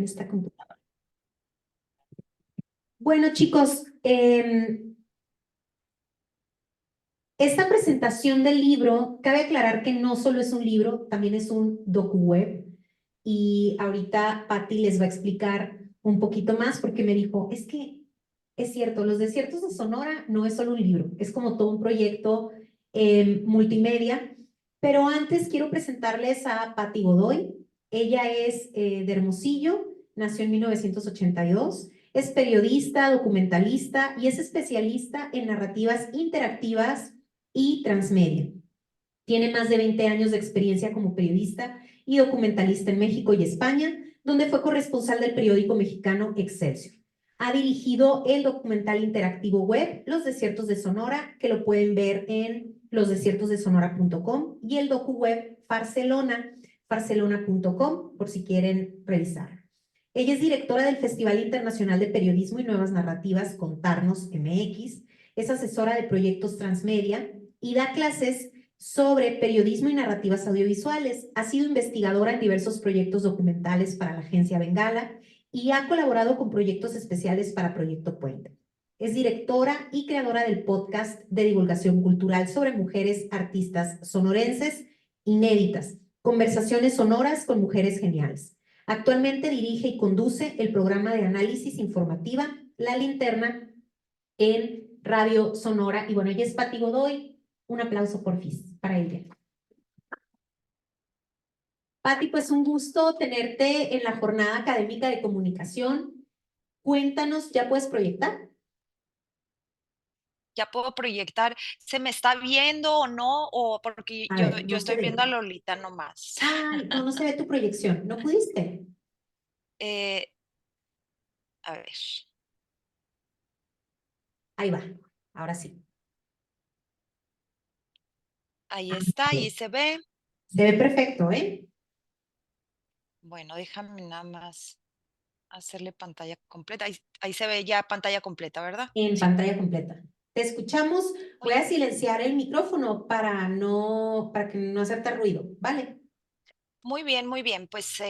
en esta computadora. Bueno, chicos, esta presentación del libro, cabe aclarar que no solo es un libro, también es un docu-web. Y ahorita Patti les va a explicar un poquito más porque me dijo, es que es cierto, Los Desiertos de Sonora no es solo un libro, es como todo un proyecto multimedia. Pero antes quiero presentarles a Patti Godoy. Ella es de Hermosillo, nació en 1982. Es periodista, documentalista y es especialista en narrativas interactivas y transmedia. Tiene más de 20 años de experiencia como periodista y documentalista en México y España, donde fue corresponsal del periódico mexicano Excelsior. Ha dirigido el documental interactivo web Los Desiertos de Sonora, que lo pueden ver en losdesiertosdesonora.com, y el docu web Barcelona, barcelona.com, por si quieren revisar. Ella es directora del Festival Internacional de Periodismo y Nuevas Narrativas Contarnos MX, es asesora de proyectos transmedia y da clases sobre periodismo y narrativas audiovisuales. Ha sido investigadora en diversos proyectos documentales para la agencia Bengala y ha colaborado con proyectos especiales para Proyecto Puente. Es directora y creadora del podcast de divulgación cultural sobre mujeres artistas sonorenses inéditas, Conversaciones Sonoras con Mujeres Geniales. Actualmente dirige y conduce el programa de análisis informativa La Linterna en Radio Sonora. Y bueno, ella es Patti Godoy. Un aplauso para ella. Patti, pues un gusto tenerte en la jornada académica de comunicación. Cuéntanos, ¿ya puedes proyectar? Ya puedo proyectar. ¿Se me está viendo o no? O porque A yo, ver, yo no se estoy viendo a ve. Lolita nomás. Ay, no, no se ve tu proyección. ¿No pudiste? Eh, a ver, Ahí va, ahora sí. ahí Ah, está, ahí bien. se ve. Se ve perfecto, ¿eh? Bueno, déjame nada más hacerle pantalla completa. Ahí se ve ya pantalla completa, ¿verdad? En Sí. pantalla completa. Te escuchamos. Voy Muy, a silenciar el micrófono para que no hacerte ruido, ¿vale? muy bien, muy bien. Pues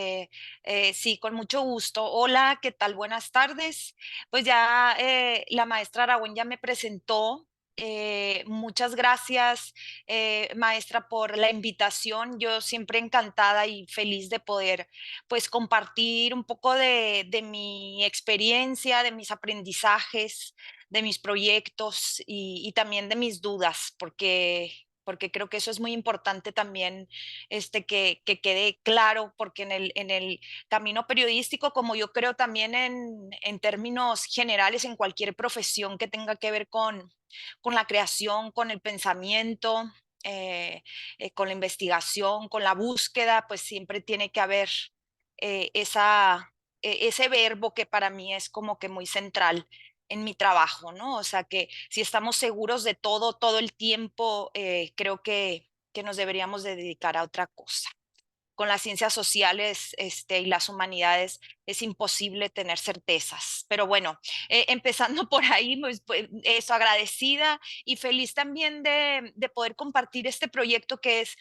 sí, con mucho gusto. Hola, ¿qué tal? Buenas tardes. Pues ya la maestra Aragón ya me presentó. Muchas gracias, maestra, por la invitación. Yo siempre encantada y feliz de poder, pues, compartir un poco de mi experiencia, de mis aprendizajes, de mis proyectos y también de mis dudas, porque creo que eso es muy importante también que quede claro, porque en el camino periodístico, como yo creo también en términos generales, en cualquier profesión que tenga que ver con la creación, con el pensamiento, con la investigación, con la búsqueda, pues siempre tiene que haber ese verbo que para mí es como que muy central en mi trabajo, ¿no? O sea, que si estamos seguros de todo el tiempo, creo que nos deberíamos de dedicar a otra cosa. Con las ciencias sociales y las humanidades es imposible tener certezas. Pero bueno, empezando por ahí, pues, eso, agradecida y feliz también de poder compartir este proyecto que es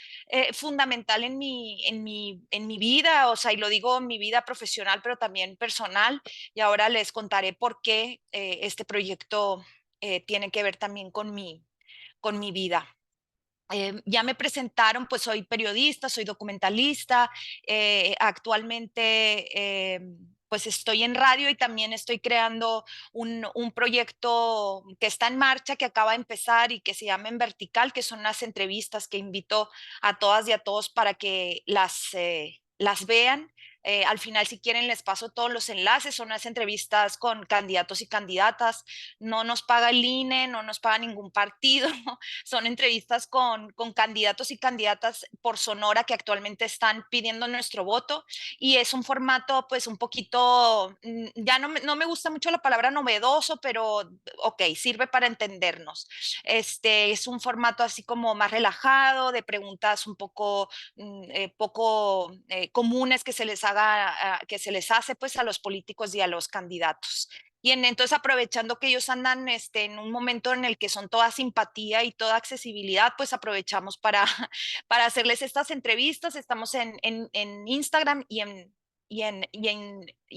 fundamental en mi vida, o sea, y lo digo en mi vida profesional, pero también personal, y ahora les contaré por qué este proyecto tiene que ver también con mi vida. Ya me presentaron, pues soy periodista, soy documentalista, actualmente pues estoy en radio y también estoy creando un proyecto que está en marcha, que acaba de empezar y que se llama En Vertical, que son unas entrevistas que invito a todas y a todos para que las vean. Al final, si quieren, les paso todos los enlaces. Son unas entrevistas con candidatos y candidatas. No nos paga el INE, no nos paga ningún partido. Son entrevistas con candidatos y candidatas por Sonora que actualmente están pidiendo nuestro voto y es un formato pues un poquito, ya no me gusta mucho la palabra novedoso, pero ok, sirve para entendernos. Es un formato así como más relajado, de preguntas un poco comunes que se les hace pues a los políticos y a los candidatos. Y entonces aprovechando que ellos andan en un momento en el que son toda simpatía y toda accesibilidad, pues aprovechamos para, para hacerles estas entrevistas. Estamos en Instagram y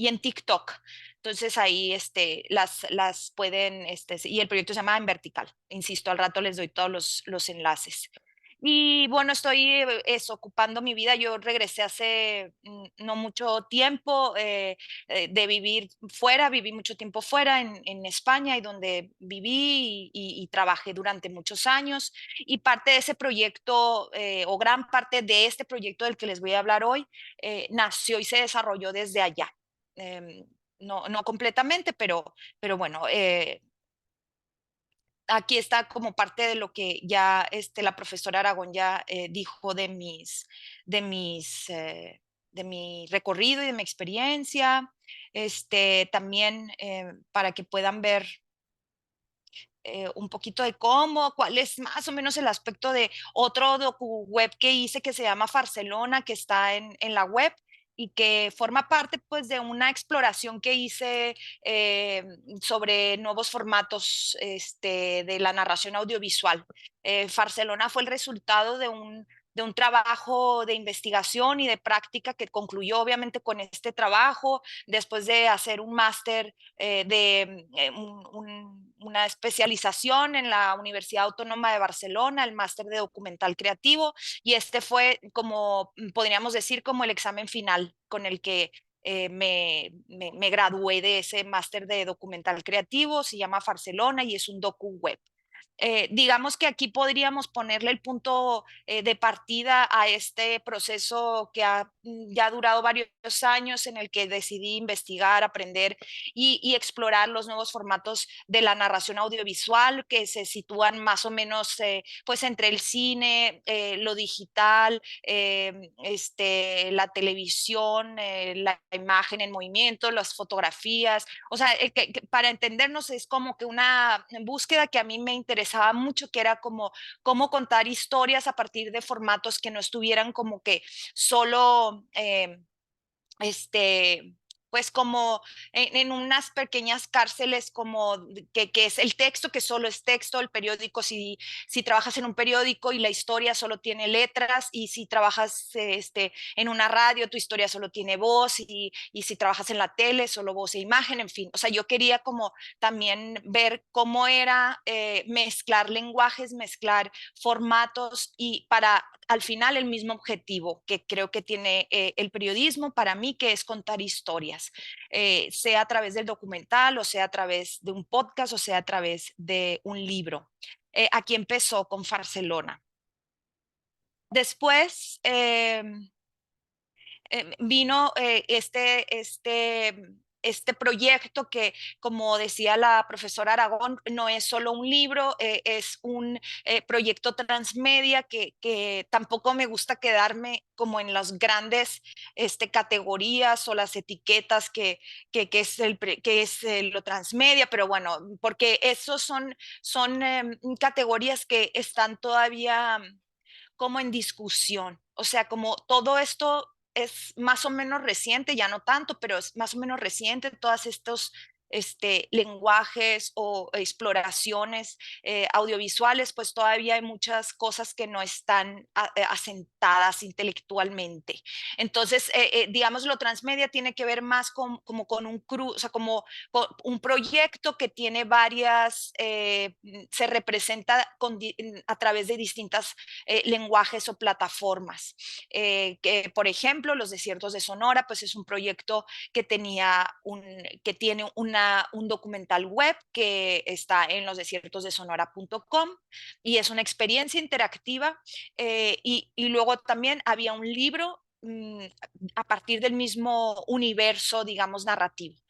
en TikTok. Entonces ahí las pueden, y el proyecto se llama En Vertical. Insisto, al rato les doy todos los enlaces. Y bueno, estoy ocupando mi vida. Yo regresé hace no mucho tiempo de vivir fuera, viví mucho tiempo fuera en España y donde viví y trabajé durante muchos años. Y parte de ese proyecto, o gran parte de este proyecto del que les voy a hablar hoy, nació y se desarrolló desde allá. No completamente, pero bueno, aquí está como parte de lo que ya la profesora Aragón ya dijo de mis, de mi recorrido y de mi experiencia. También para que puedan ver un poquito de cuál es más o menos el aspecto de otro docu web que hice que se llama Farcelona, que está en la web y que forma parte pues de una exploración que hice sobre nuevos formatos de la narración audiovisual. Farcelona fue el resultado de un trabajo de investigación y de práctica que concluyó obviamente con este trabajo, después de hacer un máster una especialización en la Universidad Autónoma de Barcelona, el máster de documental creativo, y este fue como, podríamos decir, como el examen final con el que me gradué de ese máster de documental creativo. Se llama Barcelona y es un docu web. Digamos que aquí podríamos ponerle el punto de partida a este proceso que ya ha durado varios años, en el que decidí investigar, aprender y explorar los nuevos formatos de la narración audiovisual, que se sitúan más o menos pues entre el cine, lo digital, la televisión, la imagen en movimiento, las fotografías. O sea, que para entendernos es como que una búsqueda que a mí me interesaba mucho, que era como cómo contar historias a partir de formatos que no estuvieran como que solo este, pues como en unas pequeñas cárceles como que es el texto, que solo es texto, el periódico, si trabajas en un periódico y la historia solo tiene letras, y si trabajas en una radio, tu historia solo tiene voz, y si trabajas en la tele, solo voz e imagen, en fin. O sea, yo quería como también ver cómo era mezclar lenguajes, mezclar formatos y para al final el mismo objetivo que creo que tiene el periodismo para mí, que es contar historias, sea a través del documental, o sea a través de un podcast, o sea a través de un libro. Aquí empezó con Barcelona. Después vino este proyecto que, como decía la profesora Aragón, no es solo un libro, es un proyecto transmedia que tampoco me gusta quedarme como en las grandes categorías o las etiquetas que es lo transmedia, pero bueno, porque esos son categorías que están todavía como en discusión. O sea, como todo esto es más o menos reciente, ya no tanto, pero es más o menos reciente, todos estos lenguajes o exploraciones audiovisuales, pues todavía hay muchas cosas que no están asentadas intelectualmente. Entonces, digamos, lo transmedia tiene que ver más como con o sea, como con un proyecto que tiene varias, se representa a través de distintas lenguajes o plataformas. Que, por ejemplo, Los Desiertos de Sonora, pues es un proyecto que tiene un documental web que está en losdesiertosdesonora.com y es una experiencia interactiva. Y luego también había un libro a partir del mismo universo, digamos, narrativo.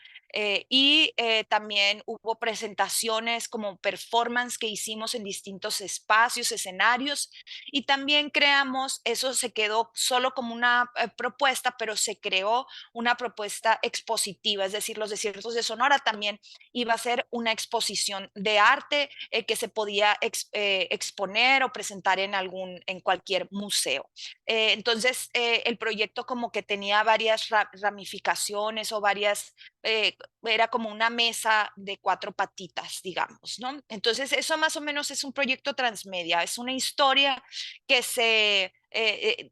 También hubo presentaciones como performance que hicimos en distintos espacios, escenarios, y también creamos, eso se quedó solo como una propuesta, pero se creó una propuesta expositiva, es decir, Los Desiertos de Sonora también iba a ser una exposición de arte que se podía exponer o presentar en cualquier museo. Entonces, el proyecto como que tenía varias ramificaciones o varias era como una mesa de cuatro patitas, digamos, ¿no? Entonces, eso más o menos es un proyecto transmedia, es una historia que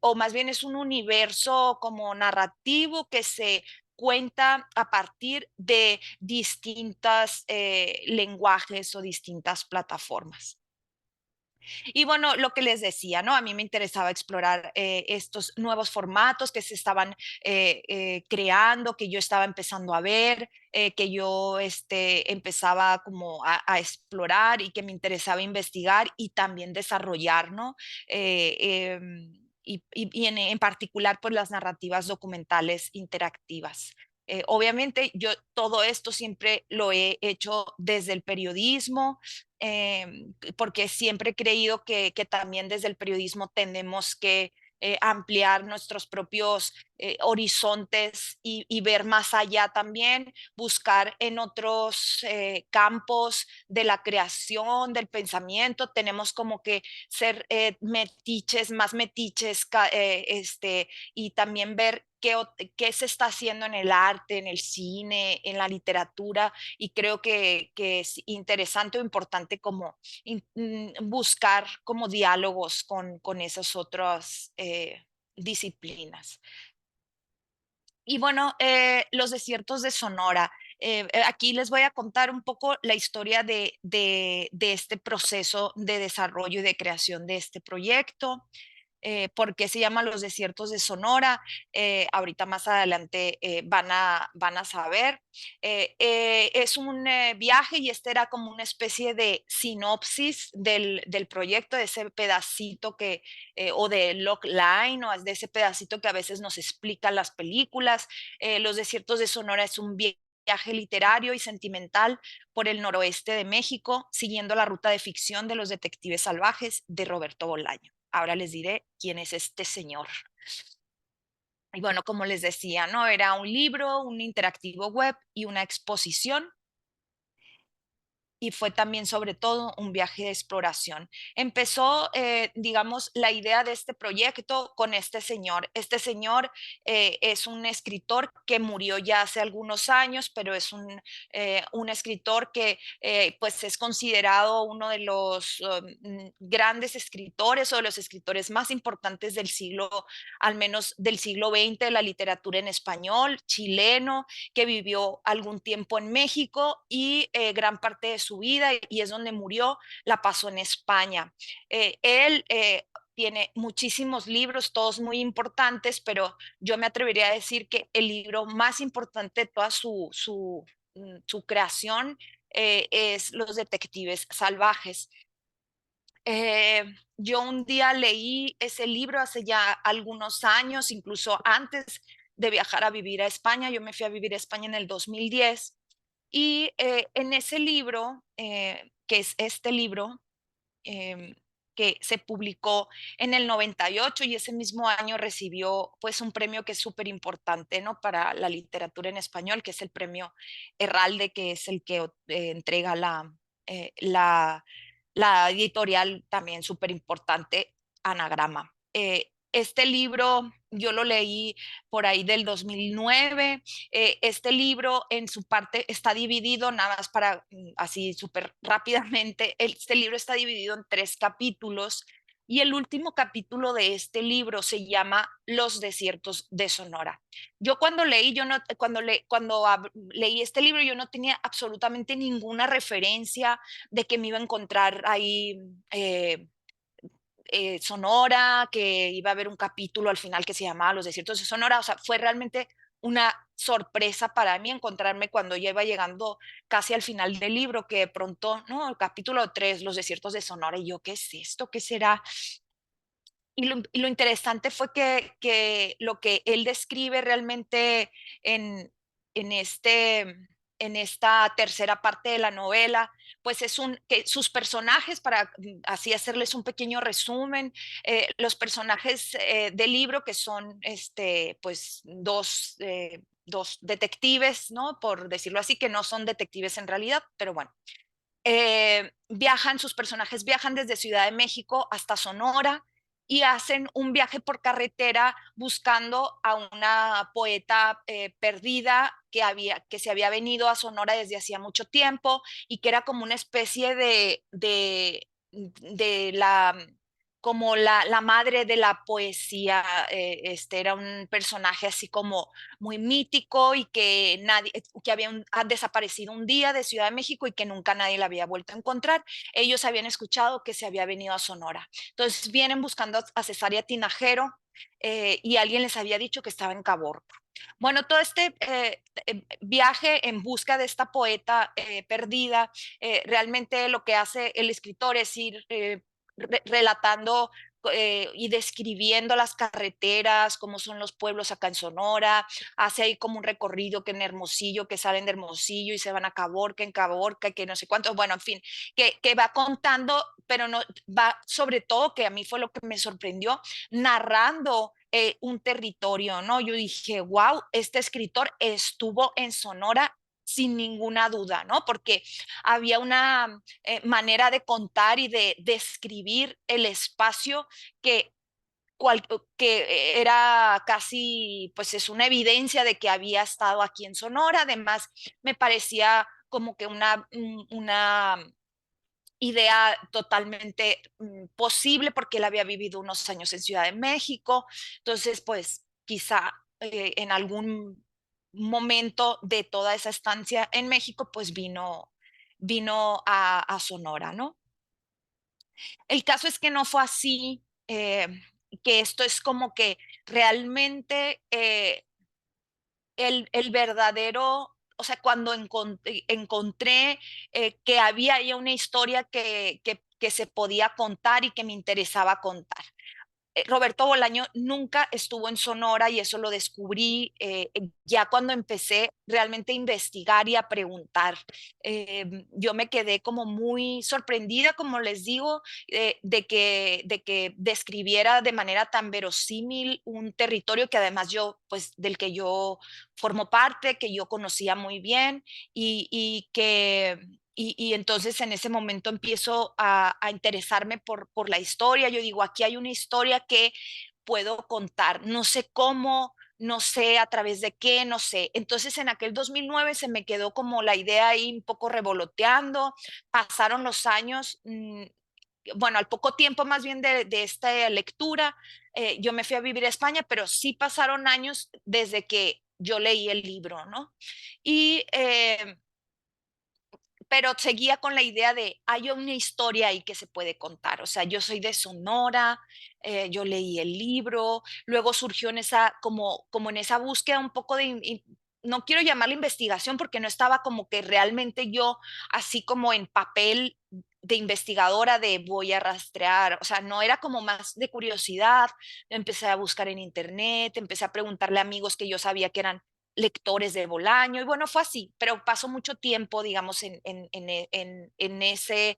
o más bien es un universo como narrativo que se cuenta a partir de distintas lenguajes o distintas plataformas. Y bueno, lo que les decía, ¿no? A mí me interesaba explorar estos nuevos formatos que se estaban creando, que yo estaba empezando a ver, que yo empezaba como a explorar y que me interesaba investigar y también desarrollar, ¿no? Y en particular, pues las narrativas documentales interactivas. Obviamente, yo todo esto siempre lo he hecho desde el periodismo, porque siempre he creído que también desde el periodismo tenemos que ampliar nuestros propios horizontes y ver más allá también, buscar en otros campos de la creación, del pensamiento, tenemos como que ser metiches, más metiches, y también ver qué se está haciendo en el arte, en el cine, en la literatura, y creo que es interesante o importante como buscar como diálogos con esas otras disciplinas. Y bueno, los desiertos de Sonora. Aquí les voy a contar un poco la historia de este proceso de desarrollo y de creación de este proyecto. ¿Por qué se llama Los Desiertos de Sonora? Ahorita más adelante van a saber. Es un viaje y este era como una especie de sinopsis del proyecto, de ese pedacito o de logline, o de ese pedacito que a veces nos explican las películas. Los Desiertos de Sonora es un viaje literario y sentimental por el noroeste de México, siguiendo la ruta de ficción de los detectives salvajes de Roberto Bolaño. Ahora les diré quién es este señor. Y bueno, como les decía, ¿no? Era un libro, un interactivo web y una exposición, y fue también sobre todo un viaje de exploración. Empezó, digamos, la idea de este proyecto con este señor. Este señor es un escritor que murió ya hace algunos años, pero es un escritor que pues es considerado uno de los grandes escritores o de los escritores más importantes del siglo, al menos del siglo XX, de la literatura en español, chileno, que vivió algún tiempo en México y gran parte de su vida, y es donde murió, la pasó en España. Él tiene muchísimos libros, todos muy importantes, pero yo me atrevería a decir que el libro más importante de toda su creación es Los Detectives Salvajes. Yo un día leí ese libro hace ya algunos años, incluso antes de viajar a vivir a España. Yo me fui a vivir a España en el 2010 y en ese libro, que es este libro, eh, que se publicó en el 98 y ese mismo año recibió pues un premio que es súper importante, ¿no? Para la literatura en español, que es el premio Herralde, que es el que entrega la editorial también súper importante, Anagrama. Este libro yo lo leí por ahí del 2009. Este libro en su parte está dividido, nada más para así súper rápidamente, este libro está dividido en tres capítulos y el último capítulo de este libro se llama Los Desiertos de Sonora. Yo cuando leí, yo no, leí este libro, yo no tenía absolutamente ninguna referencia de que me iba a encontrar ahí Sonora, que iba a haber un capítulo al final que se llamaba Los Desiertos de Sonora. O sea, fue realmente una sorpresa para mí encontrarme cuando ya iba llegando casi al final del libro, que de pronto, no, el capítulo 3, Los Desiertos de Sonora, y yo, ¿qué es esto? ¿Qué será? Y lo interesante fue que lo que él describe realmente en, en, este, en esta tercera parte de la novela, pues es que sus personajes, para así hacerles un pequeño resumen, los personajes del libro, que son pues dos detectives, ¿no? Por decirlo así, que no son detectives en realidad, pero bueno. Sus personajes viajan desde Ciudad de México hasta Sonora, y hacen un viaje por carretera buscando a una poeta perdida que se había venido a Sonora desde hacía mucho tiempo y que era como una especie de como la madre de la poesía. Era un personaje así como muy mítico y que ha desaparecido un día de Ciudad de México y que nunca nadie la había vuelto a encontrar. Ellos habían escuchado que se había venido a Sonora. Entonces vienen buscando a Cesárea Tinajero y alguien les había dicho que estaba en Caborca. Bueno, todo este viaje en busca de esta poeta perdida, realmente lo que hace el escritor es ir relatando y describiendo las carreteras, cómo son los pueblos acá en Sonora. Hace ahí como un recorrido que en Hermosillo, que salen de Hermosillo y se van a Caborca, en Caborca, que no sé cuántos, bueno, en fin, que va contando, pero no va sobre todo, que a mí fue lo que me sorprendió, narrando un territorio, ¿no? Yo dije, wow, este escritor estuvo en Sonora sin ninguna duda, ¿no? Porque había una manera de contar y de describir el espacio que cual, que era casi, pues es una evidencia de que había estado aquí en Sonora. Además, me parecía como que una idea totalmente posible porque él había vivido unos años en Ciudad de México. Entonces, pues quizá en algún momento de toda esa estancia en México, pues vino a Sonora, ¿no? El caso es que no fue así, que esto es como que realmente el verdadero, o sea, cuando encontré que había ya una historia que se podía contar y que me interesaba contar. Roberto Bolaño nunca estuvo en Sonora y eso lo descubrí ya cuando empecé realmente a investigar y a preguntar. Yo me quedé como muy sorprendida, como les digo, de que describiera de manera tan verosímil un territorio que además yo, pues del que yo formo parte, que yo conocía muy bien y que y entonces en ese momento empiezo a interesarme por la historia. Yo digo, aquí hay una historia que puedo contar. No sé cómo, no sé a través de qué, no sé. Entonces en aquel 2009 se me quedó como la idea ahí un poco revoloteando. Pasaron los años. Bueno, al poco tiempo más bien de esta lectura, yo me fui a vivir a España, pero sí pasaron años desde que yo leí el libro, ¿no? Y pero seguía con la idea de, hay una historia ahí que se puede contar. O sea, yo soy de Sonora, yo leí el libro, luego surgió en esa, como en esa búsqueda un poco de, no quiero llamarla investigación porque no estaba como que realmente yo así como en papel de investigadora de voy a rastrear, o sea, no era como más de curiosidad, empecé a buscar en internet, empecé a preguntarle a amigos que yo sabía que eran lectores de Bolaño, y bueno, fue así, pero pasó mucho tiempo, digamos, en ese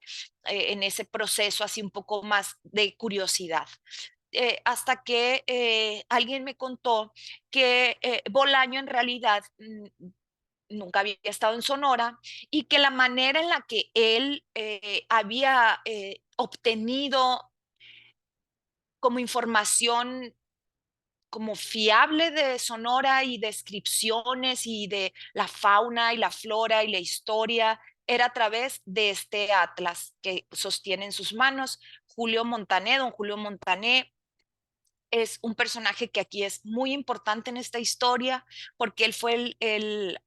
proceso así un poco más de curiosidad. Hasta que alguien me contó que Bolaño en realidad nunca había estado en Sonora y que la manera en la que él había obtenido como información como fiable de Sonora y descripciones y de la fauna y la flora y la historia era a través de este atlas que sostiene en sus manos Julio Montané. Don Julio Montané es un personaje que aquí es muy importante en esta historia porque él fue el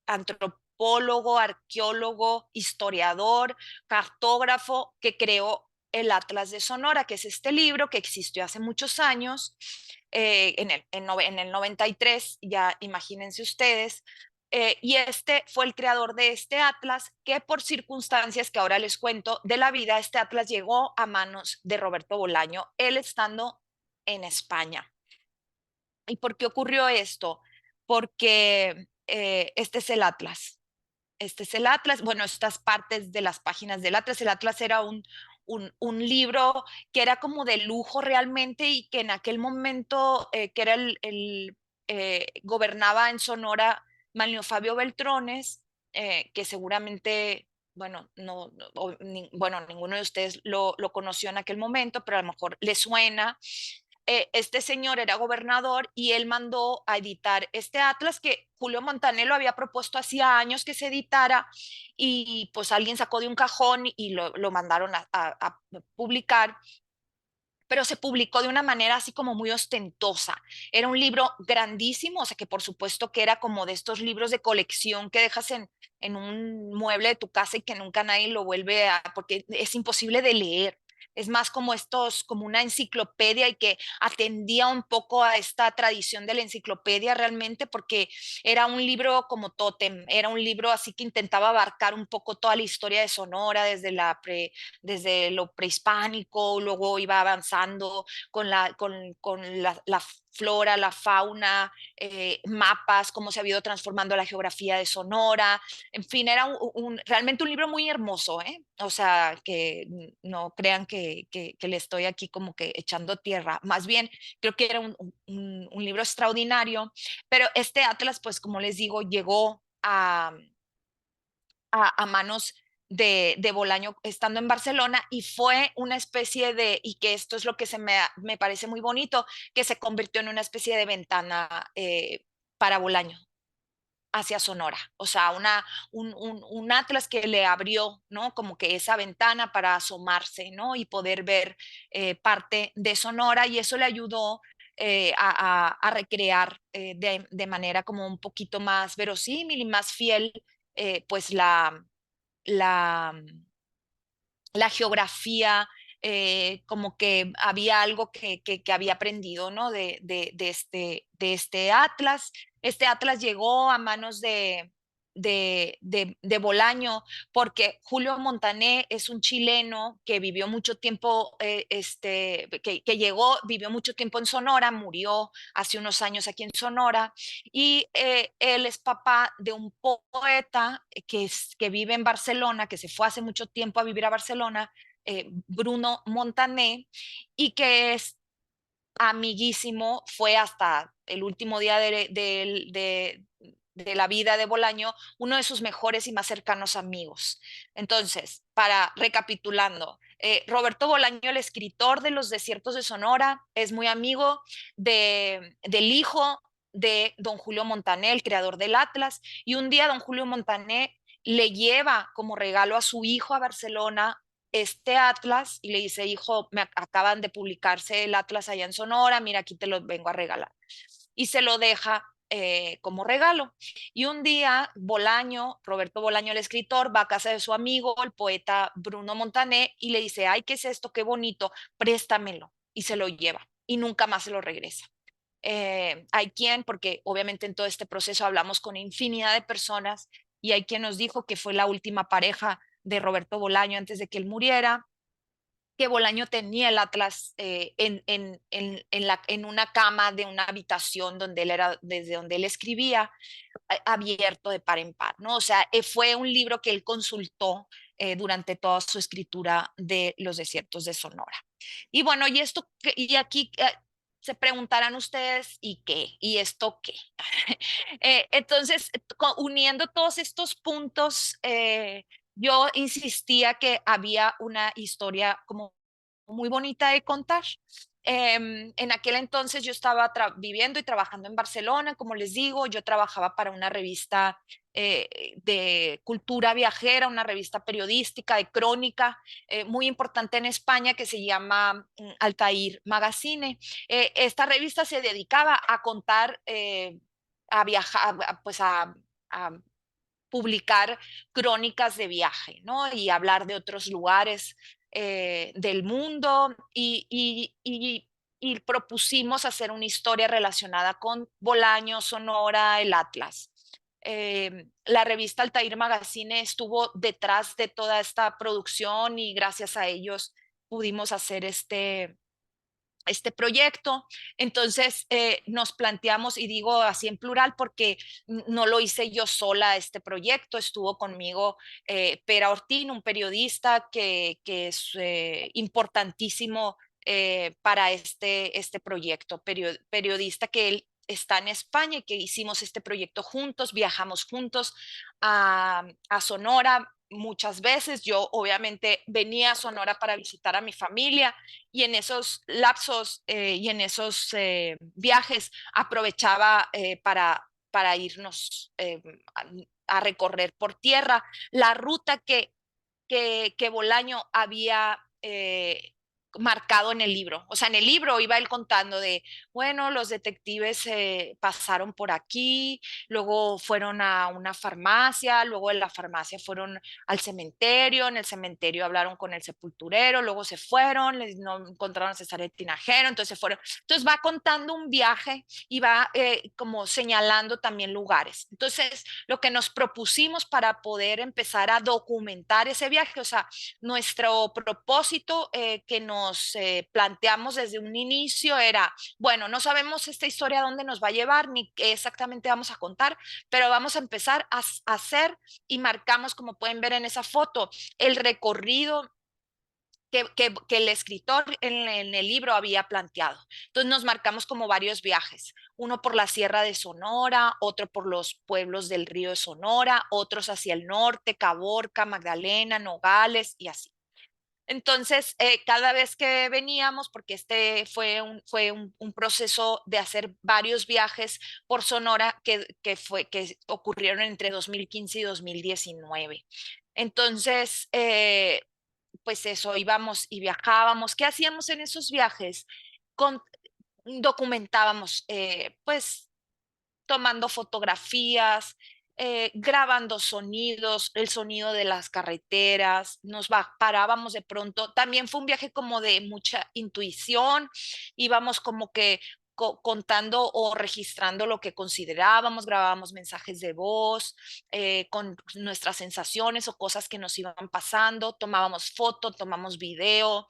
antropólogo, arqueólogo, historiador, cartógrafo que creó el Atlas de Sonora, que es este libro que existió hace muchos años, en el 93, ya imagínense ustedes, y este fue el creador de este atlas, que por circunstancias que ahora les cuento de la vida, este atlas llegó a manos de Roberto Bolaño, él estando en España. ¿Y por qué ocurrió esto? Porque este es el atlas. Este es el atlas. Bueno, estas partes de las páginas del atlas. El atlas era un libro que era como de lujo realmente y que en aquel momento, que era gobernaba en Sonora Manlio Fabio Beltrones, que seguramente bueno, bueno, ninguno de ustedes lo conoció en aquel momento, pero a lo mejor le suena. Este señor era gobernador y él mandó a editar este atlas que Julio Montané lo había propuesto hacía años que se editara y pues alguien sacó de un cajón y lo mandaron a publicar, pero se publicó de una manera así como muy ostentosa. Era un libro grandísimo, o sea que por supuesto que era como de estos libros de colección que dejas en un mueble de tu casa y que nunca nadie lo vuelve a, porque es imposible de leer. Es más como estos, como una enciclopedia y que atendía un poco a esta tradición de la enciclopedia realmente, porque era un libro como tótem, era un libro así que intentaba abarcar un poco toda la historia de Sonora desde lo prehispánico, luego iba avanzando con la flora, la fauna, mapas, cómo se ha ido transformando la geografía de Sonora. En fin, era realmente un libro muy hermoso, ¿eh? O sea, que no crean que le estoy aquí como que echando tierra. Más bien, creo que era un libro extraordinario, pero este atlas, pues como les digo, llegó a manos de Bolaño estando en Barcelona y fue una especie y que esto es lo que me parece muy bonito, que se convirtió en una especie de ventana para Bolaño hacia Sonora, o sea, un atlas que le abrió, ¿no? Como que esa ventana para asomarse, ¿no? Y poder ver parte de Sonora y eso le ayudó a recrear de manera como un poquito más verosímil y más fiel, pues la, la geografía, como que había algo que había aprendido, ¿no? De este atlas. Este atlas llegó a manos de Bolaño, porque Julio Montané es un chileno que vivió mucho tiempo, que llegó, vivió mucho tiempo en Sonora, murió hace unos años aquí en Sonora, y él es papá de un poeta que vive en Barcelona, que se fue hace mucho tiempo a vivir a Barcelona, Bruno Montané, y que es amiguísimo, fue hasta el último día de la vida de Bolaño, uno de sus mejores y más cercanos amigos. Entonces, para recapitulando, Roberto Bolaño, el escritor de Los Desiertos de Sonora, es muy amigo del hijo de don Julio Montané, el creador del Atlas, y un día don Julio Montané le lleva como regalo a su hijo a Barcelona este atlas y le dice, hijo, me acaban de publicarse el atlas allá en Sonora, mira, aquí te lo vengo a regalar. Y se lo deja como regalo. Y un día Bolaño, Roberto Bolaño, el escritor, va a casa de su amigo, el poeta Bruno Montané, y le dice, ay, ¿qué es esto? Qué bonito, préstamelo. Y se lo lleva y nunca más se lo regresa. Hay quien, porque obviamente en todo este proceso hablamos con infinidad de personas, y hay quien nos dijo que fue la última pareja de Roberto Bolaño antes de que él muriera, que Bolaño tenía el atlas en una cama de una habitación donde él era, desde donde él escribía, abierto de par en par, ¿no? O sea, fue un libro que él consultó durante toda su escritura de Los Desiertos de Sonora. Y bueno, y aquí se preguntarán ustedes, ¿y qué? ¿Y esto qué? Entonces, uniendo todos estos puntos, yo insistía que había una historia como muy bonita de contar. En aquel entonces yo estaba viviendo y trabajando en Barcelona, como les digo, yo trabajaba para una revista de cultura viajera, una revista periodística de crónica muy importante en España que se llama Altair Magazine. Esta revista se dedicaba a contar, a viajar, pues a publicar crónicas de viaje, ¿no? Y hablar de otros lugares del mundo y propusimos hacer una historia relacionada con Bolaño, Sonora, el Atlas. La revista Altair Magazine estuvo detrás de toda esta producción y gracias a ellos pudimos hacer este proyecto. Entonces nos planteamos, y digo así en plural porque no lo hice yo sola este proyecto, estuvo conmigo Pera Ortín, un periodista que es importantísimo para este proyecto, periodista que él está en España y que hicimos este proyecto juntos, viajamos juntos a Sonora. muchas veces. Yo obviamente venía a Sonora para visitar a mi familia y en esos lapsos y en esos viajes aprovechaba para irnos a recorrer por tierra la ruta que Bolaño había marcado en el libro. O sea, en el libro iba él contando de, bueno, los detectives pasaron por aquí, luego fueron a una farmacia, luego de la farmacia fueron al cementerio, en el cementerio hablaron con el sepulturero, luego se fueron, no encontraron a César Tinajero, entonces se fueron. Entonces va contando un viaje y va como señalando también lugares. Entonces, lo que nos propusimos para poder empezar a documentar ese viaje, o sea, nuestro propósito que nos planteamos desde un inicio era, bueno, no sabemos esta historia a dónde nos va a llevar ni qué exactamente vamos a contar, pero vamos a empezar a hacer y marcamos, como pueden ver en esa foto, el recorrido que el escritor en el libro había planteado. Entonces nos marcamos como varios viajes, uno por la Sierra de Sonora, otro por los pueblos del río de Sonora, otros hacia el norte, Caborca, Magdalena, Nogales y así. Entonces, cada vez que veníamos, porque este fue un proceso de hacer varios viajes por Sonora que ocurrieron entre 2015 y 2019. Entonces, pues eso, íbamos y viajábamos. ¿Qué hacíamos en esos viajes? Con, documentábamos, pues tomando fotografías, grabando sonidos, el sonido de las carreteras, parábamos de pronto. También fue un viaje como de mucha intuición, íbamos como que contando o registrando lo que considerábamos, grabábamos mensajes de voz con nuestras sensaciones o cosas que nos iban pasando, tomábamos foto, tomamos video,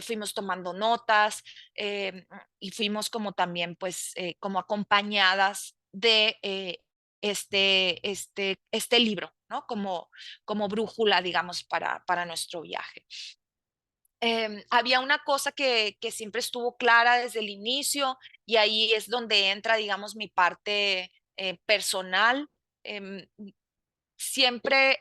fuimos tomando notas y fuimos como también pues como acompañadas de este libro, ¿no? Como brújula, digamos, para nuestro viaje. Había una cosa que siempre estuvo clara desde el inicio y ahí es donde entra, digamos, mi parte personal. Em, Siempre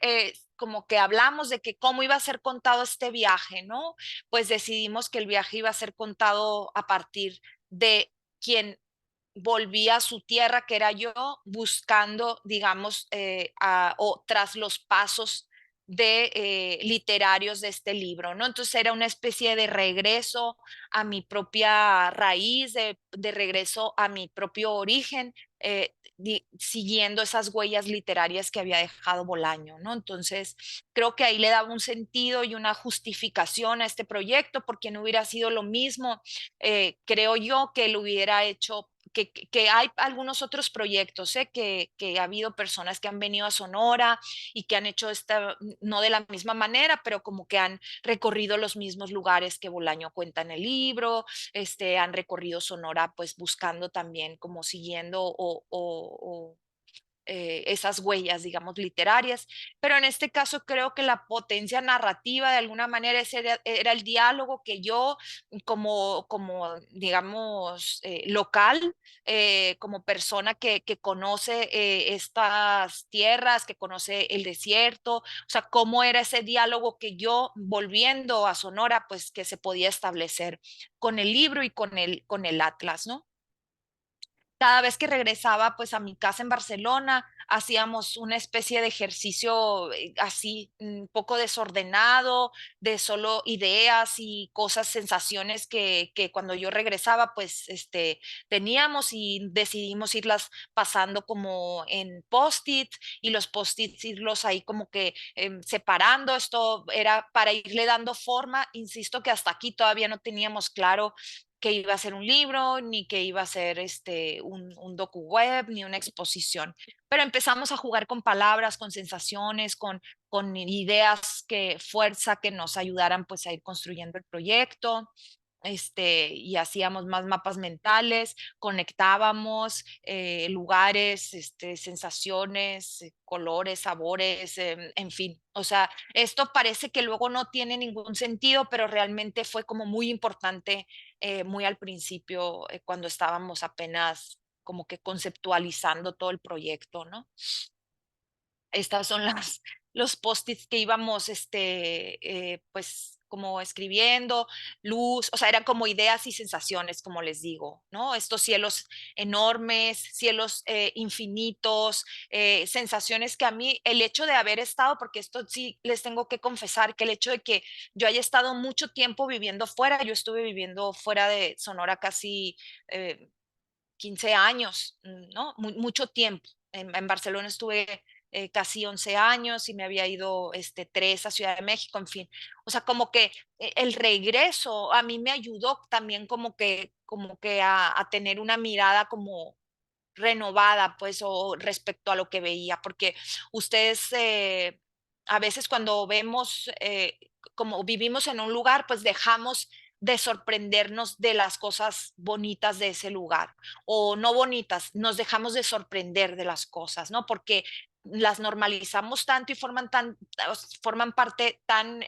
como que hablamos de que cómo iba a ser contado este viaje, ¿no? Pues decidimos que el viaje iba a ser contado a partir de quien volvía a su tierra, que era yo, buscando, digamos, o tras los pasos de literarios de este libro, ¿no? Entonces era una especie de regreso a mi propia raíz, de regreso a mi propio origen, siguiendo esas huellas literarias que había dejado Bolaño, ¿no? Entonces creo que ahí le daba un sentido y una justificación a este proyecto, porque no hubiera sido lo mismo, creo yo, que lo hubiera hecho que hay algunos otros proyectos, que ha habido personas que han venido a Sonora y que han hecho esta, no de la misma manera, pero como que han recorrido los mismos lugares que Bolaño cuenta en el libro, han recorrido Sonora pues buscando también como siguiendo esas huellas, digamos, literarias. Pero en este caso creo que la potencia narrativa de alguna manera era el diálogo que yo como digamos, local, como persona que conoce estas tierras, que conoce el desierto, o sea, cómo era ese diálogo que yo volviendo a Sonora, pues que se podía establecer con el libro y con el Atlas, ¿no? Cada vez que regresaba pues a mi casa en Barcelona, hacíamos una especie de ejercicio así un poco desordenado, de solo ideas y cosas, sensaciones que cuando yo regresaba pues teníamos y decidimos irlas pasando como en post-it y los post-its irlos ahí como que separando. Esto era para irle dando forma. Insisto que hasta aquí todavía no teníamos claro que iba a ser un libro, ni que iba a ser un docu-web, ni una exposición. Pero empezamos a jugar con palabras, con sensaciones, con ideas, fuerza que nos ayudaran pues a ir construyendo el proyecto. Y hacíamos más mapas mentales, conectábamos lugares, sensaciones, colores, sabores, en fin. O sea, esto parece que luego no tiene ningún sentido, pero realmente fue como muy importante muy al principio, cuando estábamos apenas como que conceptualizando todo el proyecto, ¿no? Estas son los post-its que íbamos, pues como escribiendo, luz, o sea, eran como ideas y sensaciones, como les digo, ¿no? Estos cielos enormes, cielos infinitos, sensaciones que a mí, el hecho de haber estado, porque esto sí les tengo que confesar, que el hecho de que yo haya estado mucho tiempo viviendo fuera, yo estuve viviendo fuera de Sonora casi eh, 15 años, ¿no? Mucho tiempo. En Barcelona estuve casi 11 años y me había ido 3 a Ciudad de México, en fin. O sea, como que el regreso a mí me ayudó también como que a tener una mirada como renovada, pues, o respecto a lo que veía, porque ustedes a veces cuando vemos, como vivimos en un lugar, pues dejamos de sorprendernos de las cosas bonitas de ese lugar o no bonitas, nos dejamos de sorprender de las cosas, ¿no? Porque las normalizamos tanto y forman parte tan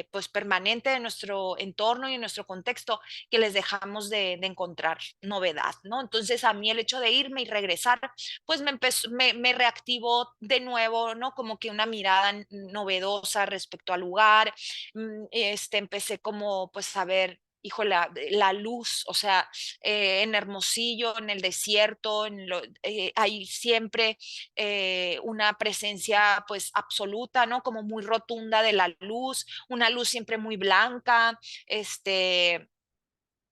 pues permanente de nuestro entorno y en nuestro contexto que les dejamos de encontrar novedad, ¿no? Entonces a mí el hecho de irme y regresar, pues me reactivó de nuevo, ¿no? Como que una mirada novedosa respecto al lugar, empecé como pues a ver hijo, la luz, o sea, en Hermosillo, en el desierto, hay siempre una presencia pues absoluta, ¿no? Como muy rotunda de la luz, una luz siempre muy blanca,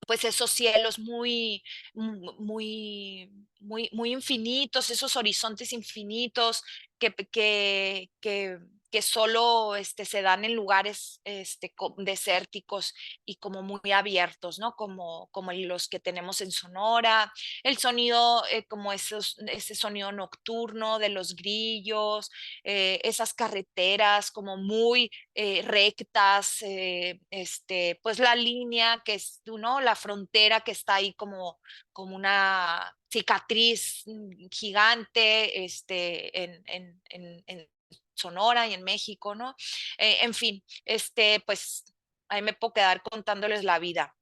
pues esos cielos muy infinitos, esos horizontes infinitos que, que, que, que solo se dan en lugares desérticos y como muy abiertos, ¿no? Como los que tenemos en Sonora, el sonido, como ese sonido nocturno de los grillos, esas carreteras como muy rectas, pues la línea que es, ¿no? La frontera que está ahí como una cicatriz gigante, en Sonora y en México, ¿no? En fin, pues ahí me puedo quedar contándoles la vida.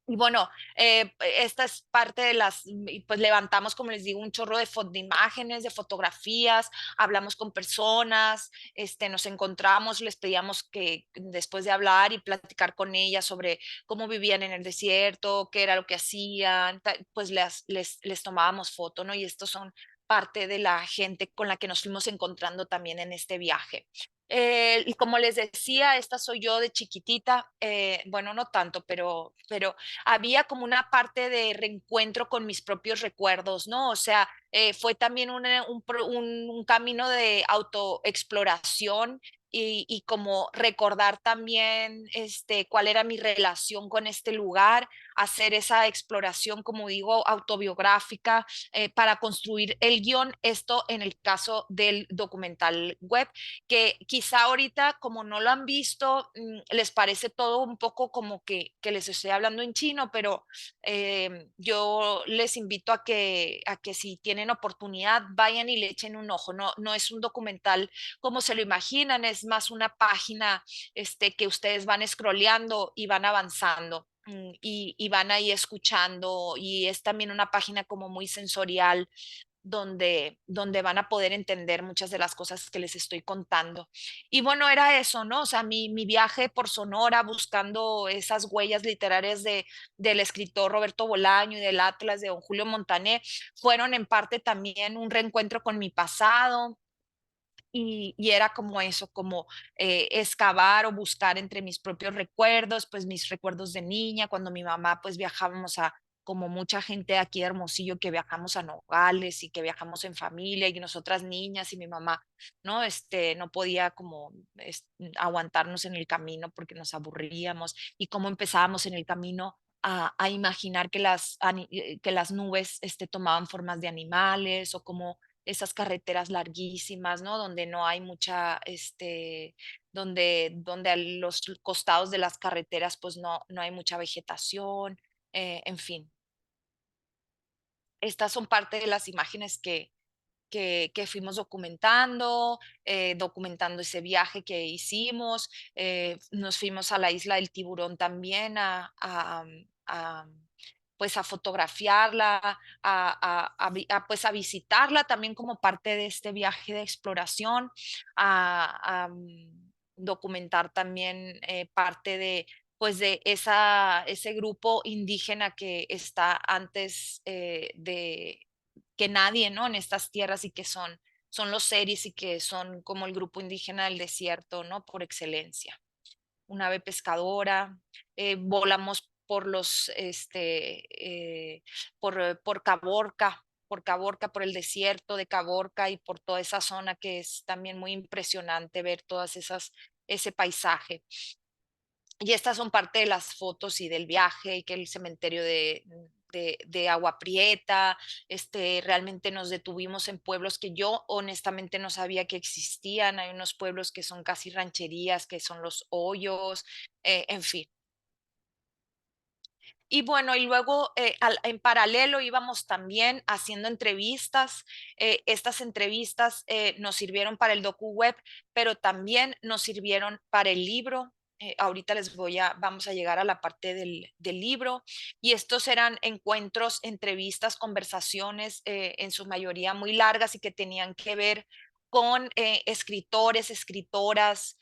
Y bueno, esta es parte de y pues levantamos, como les digo, un chorro de imágenes, de fotografías, hablamos con personas, nos encontramos, les pedíamos que después de hablar y platicar con ellas sobre cómo vivían en el desierto, qué era lo que hacían, pues les tomábamos foto, ¿no? Y estos son parte de la gente con la que nos fuimos encontrando también en este viaje. Y como les decía, esta soy yo de chiquitita, bueno, no tanto, pero había como una parte de reencuentro con mis propios recuerdos, ¿no? O sea, fue también un camino de autoexploración y como recordar también cuál era mi relación con este lugar, hacer esa exploración, como digo, autobiográfica para construir el guión, esto en el caso del documental web que quizá ahorita como no lo han visto, les parece todo un poco como que les estoy hablando en chino, pero yo les invito a que si tienen oportunidad vayan y le echen un ojo. No, no es un documental como se lo imaginan, es más una página que ustedes van scrolleando y van avanzando. Y van ahí escuchando y es también una página como muy sensorial donde van a poder entender muchas de las cosas que les estoy contando. Y bueno, era eso, ¿no? O sea, mi viaje por Sonora buscando esas huellas literarias del escritor Roberto Bolaño y del Atlas de don Julio Montané fueron en parte también un reencuentro con mi pasado, y era como eso, como excavar o buscar entre mis propios recuerdos, pues mis recuerdos de niña, cuando mi mamá pues viajábamos como mucha gente aquí de Hermosillo que viajamos a Nogales y que viajamos en familia y nosotras niñas y mi mamá, ¿no? No podía como aguantarnos en el camino porque nos aburríamos y cómo empezábamos en el camino a imaginar que las nubes tomaban formas de animales o como esas carreteras larguísimas, ¿no? Donde no hay mucha, donde a los costados de las carreteras pues no hay mucha vegetación, en fin. Estas son parte de las imágenes que fuimos documentando, documentando ese viaje que hicimos. Nos fuimos a la isla del Tiburón también pues a fotografiarla, pues a visitarla también como parte de este viaje de exploración, a documentar también parte de pues de ese grupo indígena que está antes de que nadie, ¿no? En estas tierras y que son los seris y que son como el grupo indígena del desierto, ¿no? Por excelencia. Una ave pescadora, volamos por Caborca, por el desierto de Caborca y por toda esa zona que es también muy impresionante ver ese paisaje. Y estas son parte de las fotos y del viaje, y que el cementerio de Agua Prieta, realmente nos detuvimos en pueblos que yo honestamente no sabía que existían. Hay unos pueblos que son casi rancherías, que son los hoyos, en fin. Y bueno, y luego en paralelo íbamos también haciendo entrevistas. Estas entrevistas nos sirvieron para el DocuWeb, pero también nos sirvieron para el libro. Ahorita vamos a llegar a la parte del libro. Y estos eran encuentros, entrevistas, conversaciones, en su mayoría muy largas y que tenían que ver con escritores, escritoras,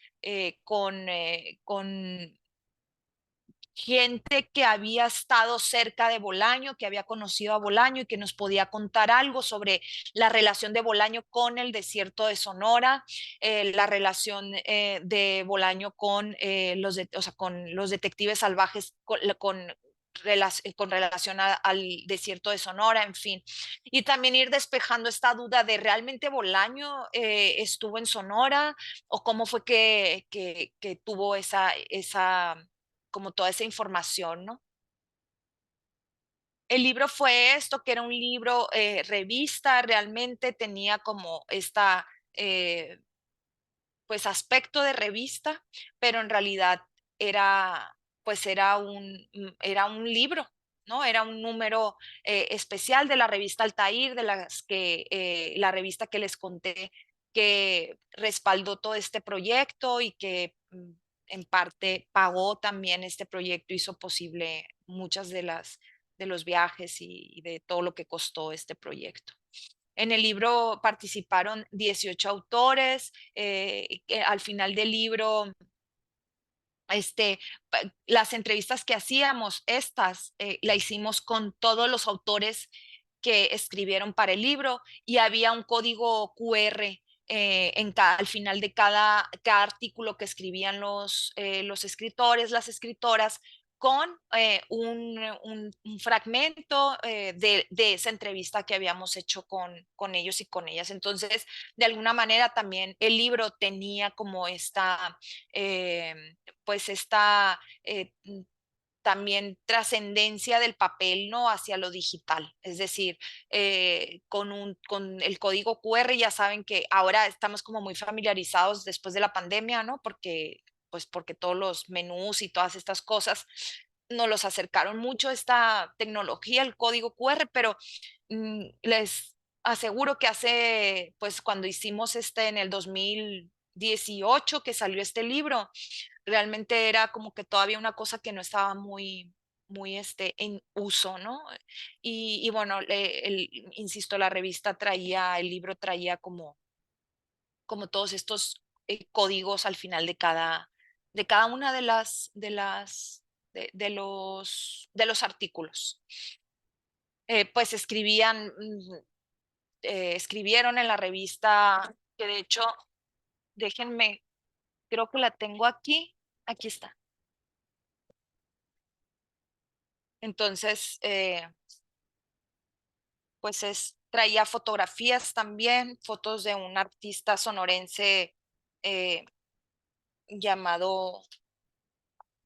con gente que había estado cerca de Bolaño, que había conocido a Bolaño y que nos podía contar algo sobre la relación de Bolaño con el desierto de Sonora, la relación de Bolaño con, o sea, con los detectives salvajes, con relación al desierto de Sonora, en fin. Y también ir despejando esta duda de realmente Bolaño estuvo en Sonora o cómo fue que tuvo como toda esa información, ¿no? El libro fue esto, que era un libro revista, realmente tenía como eh, pues aspecto de revista, pero en realidad era, pues era un libro, ¿no? Era un número especial de la revista Altair, la revista que les conté que respaldó todo este proyecto y que en parte pagó también este proyecto, hizo posible muchas de los viajes y de todo lo que costó este proyecto. En el libro participaron 18 autores. Al final del libro, las entrevistas que hacíamos, la hicimos con todos los autores que escribieron para el libro y había un código QR al final de cada artículo que escribían los escritores, las escritoras, con un fragmento de esa entrevista que habíamos hecho con ellos y con ellas. Entonces, de alguna manera también el libro tenía como eh, esta también trascendencia del papel, ¿no? Hacia lo digital. Es decir, con el código QR ya saben que ahora estamos como muy familiarizados después de la pandemia, ¿no? Porque todos los menús y todas estas cosas nos los acercaron mucho esta tecnología, el código QR, pero les aseguro que pues cuando hicimos en el 2018 que salió este libro, realmente era como que todavía una cosa que no estaba muy en uso, ¿no? Y bueno, insisto, el libro traía como todos estos códigos al final de cada una de los artículos. Pues escribieron en la revista, que de hecho, déjenme, creo que la tengo aquí está. Entonces, pues traía fotografías también, fotos de un artista sonorense eh, llamado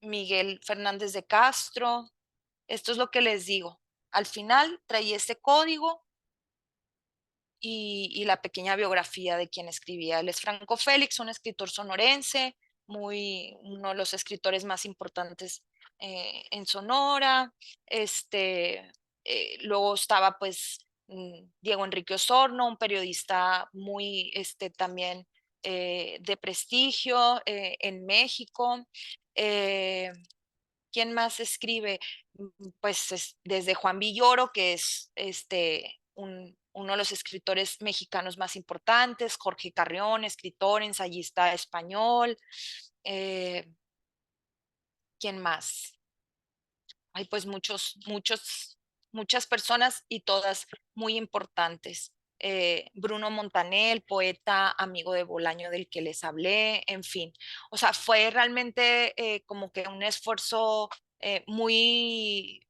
Miguel Fernández de Castro. Esto es lo que les digo. Al final traía este código y la pequeña biografía de quien escribía. Él es Franco Félix, un escritor sonorense, uno de los escritores más importantes en Sonora. Luego estaba pues Diego Enrique Osorno, un periodista muy también de prestigio en México. ¿Quién más escribe? Pues desde Juan Villoro, que es uno de los escritores mexicanos más importantes, Jorge Carrión, escritor, ensayista español. eh, ¿Quién más? Hay pues muchas personas y todas muy importantes. Bruno Montanel, poeta, amigo de Bolaño del que les hablé, en fin. O sea, fue realmente como que un esfuerzo muy,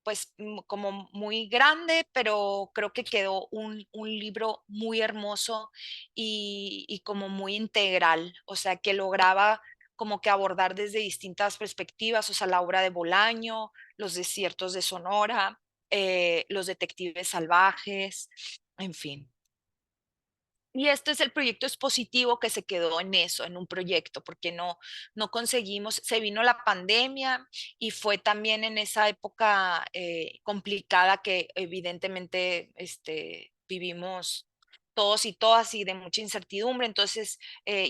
pues como muy grande, pero creo que quedó un libro muy hermoso y como muy integral, o sea, que lograba como que abordar desde distintas perspectivas, o sea, la obra de Bolaño, los desiertos de Sonora, los detectives salvajes, en fin. Y este es el proyecto expositivo que se quedó en eso, en un proyecto, porque no conseguimos, se vino la pandemia y fue también en esa época complicada que evidentemente vivimos todos y todas y de mucha incertidumbre. Entonces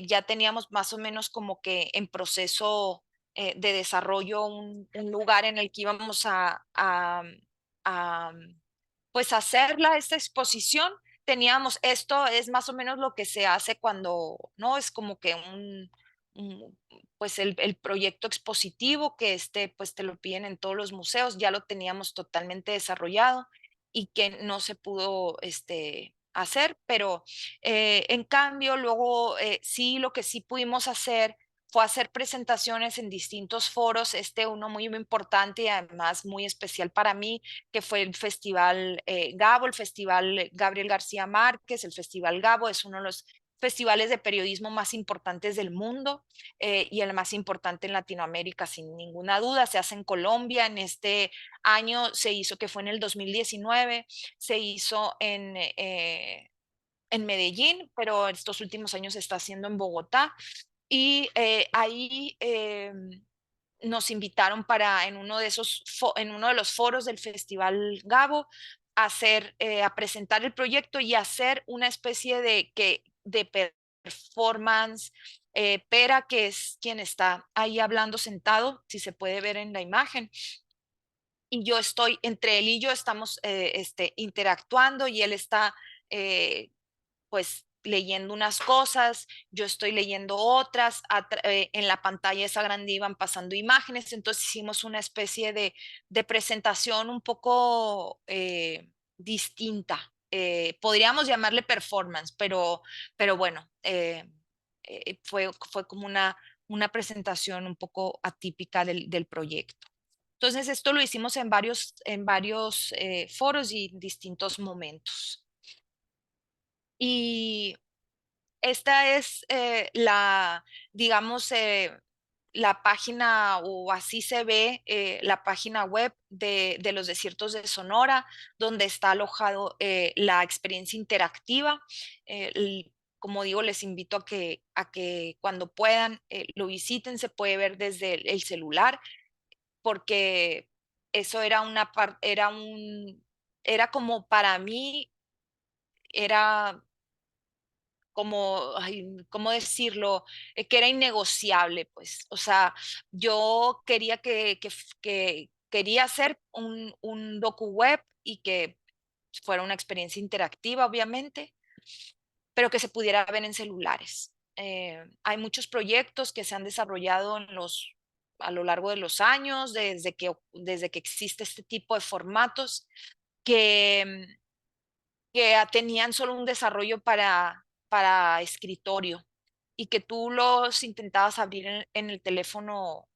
ya teníamos más o menos como que en proceso de desarrollo un lugar en el que íbamos a pues hacerla, esta exposición. Teníamos, esto es más o menos lo que se hace cuando, ¿no? Es como que pues el proyecto expositivo que pues te lo piden en todos los museos, ya lo teníamos totalmente desarrollado y que no se pudo, hacer, pero en cambio luego sí, lo que sí pudimos hacer fue hacer presentaciones en distintos foros, uno muy importante y además muy especial para mí, que fue el Festival Gabo, el Festival Gabriel García Márquez, el Festival Gabo es uno de los festivales de periodismo más importantes del mundo y el más importante en Latinoamérica, sin ninguna duda. Se hace en Colombia, en este año se hizo, que fue en el 2019, se hizo en Medellín, pero estos últimos años se está haciendo en Bogotá. Y ahí nos invitaron para en uno de en uno de los foros del Festival Gabo a presentar el proyecto y hacer una especie de performance. Pera, que es quien está ahí hablando sentado, si se puede ver en la imagen, y yo estoy, entre él y yo estamos interactuando y él está eh, pues leyendo unas cosas, yo estoy leyendo otras, en la pantalla esa grande iban pasando imágenes, entonces hicimos una especie de presentación un poco distinta. Podríamos llamarle performance, pero bueno, fue como una presentación un poco atípica del proyecto. Entonces, esto lo hicimos en varios foros y distintos momentos. Y esta es digamos, la página, o así se ve la página web de los desiertos de Sonora, donde está alojado la experiencia interactiva. Como digo, les invito a que cuando puedan lo visiten, se puede ver desde el celular, porque eso era como para mí, era como, ay, ¿cómo decirlo? Que era innegociable, pues. O sea, yo quería que quería hacer un docu web y que fuera una experiencia interactiva, obviamente, pero que se pudiera ver en celulares. Hay muchos proyectos que se han desarrollado a lo largo de los años, desde que existe este tipo de formatos, que tenían solo un desarrollo para escritorio y que tú los intentabas abrir en el teléfono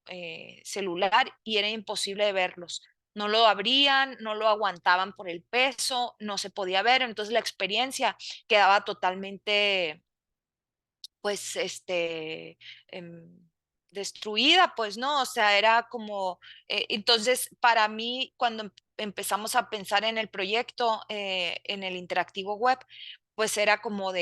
celular y era imposible de verlos. No lo abrían, no lo aguantaban por el peso, no se podía ver, entonces la experiencia quedaba totalmente pues em, destruida, pues no, o sea, era como, entonces para mí cuando empezamos a pensar en el proyecto, en el interactivo web, pues era como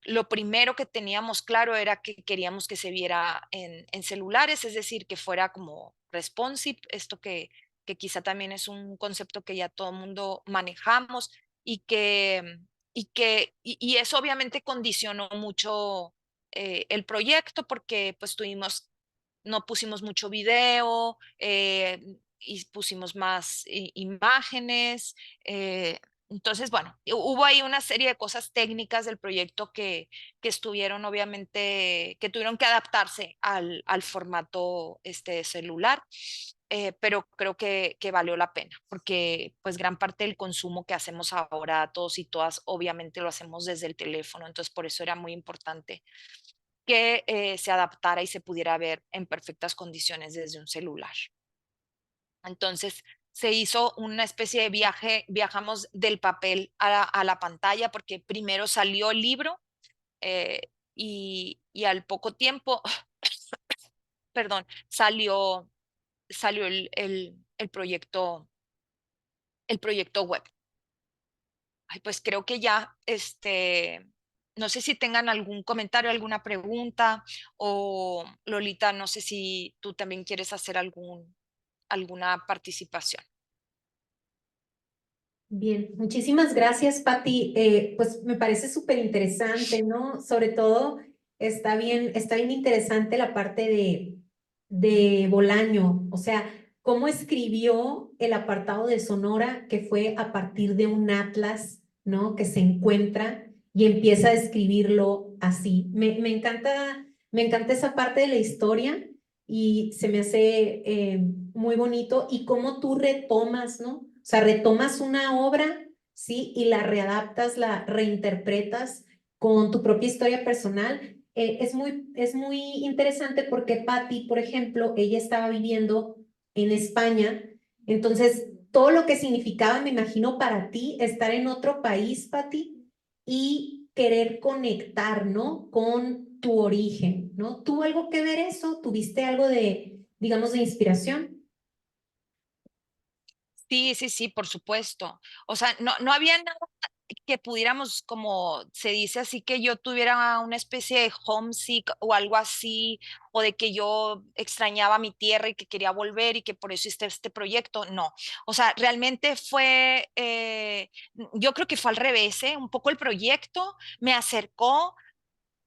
lo primero que teníamos claro era que queríamos que se viera en celulares, es decir, que fuera como responsive, esto que quizá también es un concepto que ya todo el mundo manejamos y y eso obviamente condicionó mucho el proyecto, porque pues tuvimos no pusimos mucho video, y pusimos más imágenes. Entonces, bueno, hubo ahí una serie de cosas técnicas del proyecto que estuvieron obviamente, que tuvieron que adaptarse al formato este celular, pero creo que valió la pena, porque pues gran parte del consumo que hacemos ahora, todos y todas, obviamente lo hacemos desde el teléfono, entonces por eso era muy importante que se adaptara y se pudiera ver en perfectas condiciones desde un celular. Entonces se hizo una especie de viaje, viajamos del papel a la pantalla, porque primero salió el libro, y al poco tiempo, perdón, salió el proyecto web. Ay, pues creo que ya, no sé si tengan algún comentario, alguna pregunta, o Lolita, no sé si tú también quieres hacer alguna participación. Bien, muchísimas gracias, Patti. Pues me parece súper interesante, ¿no? Sobre todo está bien interesante la parte de Bolaño, o sea, cómo escribió el apartado de Sonora, que fue a partir de un atlas, ¿no? Que se encuentra y empieza a escribirlo así. Me encanta esa parte de la historia y se me hace muy bonito y cómo tú retomas, ¿no? O sea, retomas una obra, ¿sí? Y la readaptas, la reinterpretas con tu propia historia personal. Es muy interesante porque Patti, por ejemplo, ella estaba viviendo en España, entonces todo lo que significaba, me imagino, para ti estar en otro país, Patti, y querer conectar, ¿no? Con tu origen, ¿no? ¿Tuvo algo que ver eso? ¿Tuviste algo de, digamos, de inspiración? Sí, sí, sí, por supuesto. O sea, no había nada que pudiéramos, como se dice así, que yo tuviera una especie de homesick o algo así, o de que yo extrañaba mi tierra y que quería volver y que por eso hice este proyecto. No, o sea, realmente fue, yo creo que fue al revés, ¿eh? Un poco el proyecto me acercó